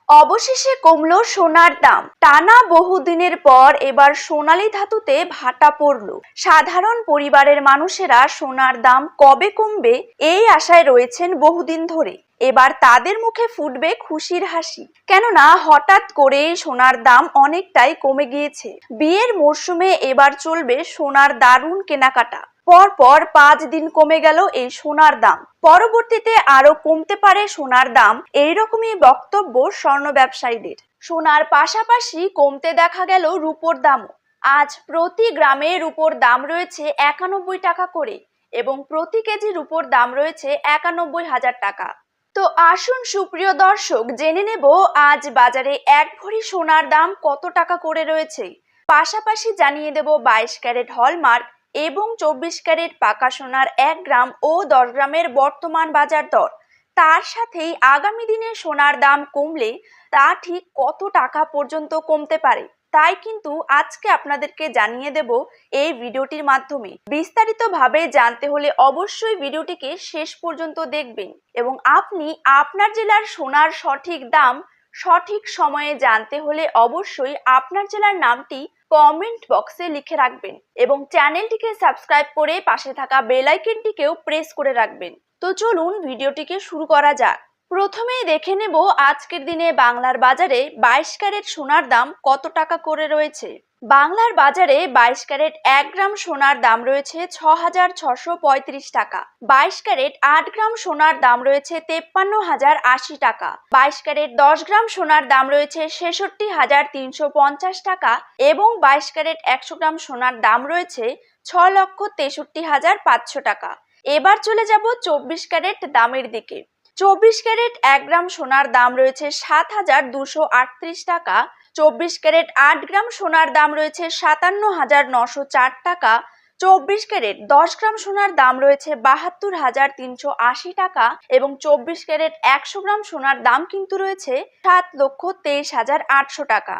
অবশেষে কমলো সোনার দাম। টানা বহুদিনের পর এবার সোনালী ধাতুতে ভাটা পড়ল। সাধারণ পরিবারের মানুষেরা সোনার দাম কবে কমবে এই আশায় রয়েছেন বহুদিন ধরে। এবার তাদের মুখে ফুটবে খুশির হাসি, কেননা হঠাৎ করে সোনার দাম অনেকটাই কমে গিয়েছে। বিয়ের মরশুমে এবার চলবে সোনার দারুণ কেনাকাটা। পরপর 5 দিন কমে গেল এই সোনার দাম, পরবর্তীতে আরো কমতে পারে সোনার দাম, এইরকমই বক্তব্য স্বর্ণ ব্যবসায়ীদের। সোনার পাশাপাশি কমতে দেখা গেল রূপোর দামও। আজ প্রতি গ্রামে রূপোর দাম রয়েছে 91 টাকা করে এবং প্রতি কেজি রূপোর দাম রয়েছে 91,000 টাকা। তো আসুন সুপ্রিয় দর্শক, জেনে নেব আজ বাজারে 1 ভরি সোনার দাম কত টাকা করে রয়েছে। পাশাপাশি জানিয়ে দেব 22 ক্যারেট হলমার্ক এবং 24 ক্যারেট পাকা সোনার 1 গ্রাম ও 10 গ্রামের বর্তমান বাজার দর। তার সাথেই আগামী দিনে সোনার দাম কমলে তা ঠিক কত টাকা পর্যন্ত কমতে পারে, তাই কিন্তু আজকে আপনাদেরকে জানিয়ে দেব এই ভিডিওটির মাধ্যমে। বিস্তারিতভাবে জানতে হলে অবশ্যই ভিডিওটিকে শেষ পর্যন্ত দেখবেন এবং আপনি আপনার জেলার সোনার সঠিক দাম সঠিক সময়ে জানতে হলে অবশ্যই আপনার জেলার নামটি কমেন্ট বক্সে লিখে রাখবেন এবং চ্যানেলটিকে সাবস্ক্রাইব করে পাশে থাকা বেল আইকনটিকেও প্রেস করে রাখবেন। তো চলুন ভিডিওটিকে শুরু করা যাক। প্রথমেই দেখে নেব আজকের দিনে বাংলার বাজারে 22 ক্যারেট সোনার দাম কত টাকা করে রয়েছে। বাংলার বাজারে 22 ক্যারেট 1 গ্রাম সোনার দাম রয়েছে 6,635 টাকা। 22 ক্যারেট 8 গ্রাম সোনার দাম রয়েছে 53,080 টাকা। 22 ক্যারেট 10 গ্রাম সোনার দাম রয়েছে 66,350 টাকা এবং 22 ক্যারেট 100 গ্রাম সোনার দাম রয়েছে 6,63,500 টাকা। এবার চলে যাব 24 ক্যারেট দামের দিকে। 24 ক্যারেট 1 গ্রাম সোনার দাম রয়েছে 7,238 টাকা। 24 ক্যারেট 8 গ্রাম সোনার দাম রয়েছে 57,904 টাকা। 24 ক্যারেট 10 গ্রাম সোনার দাম রয়েছে 72,380 টাকা এবং 24 ক্যারেট 100 গ্রাম সোনার দাম কিন্তু রয়েছে 7,23,800 টাকা।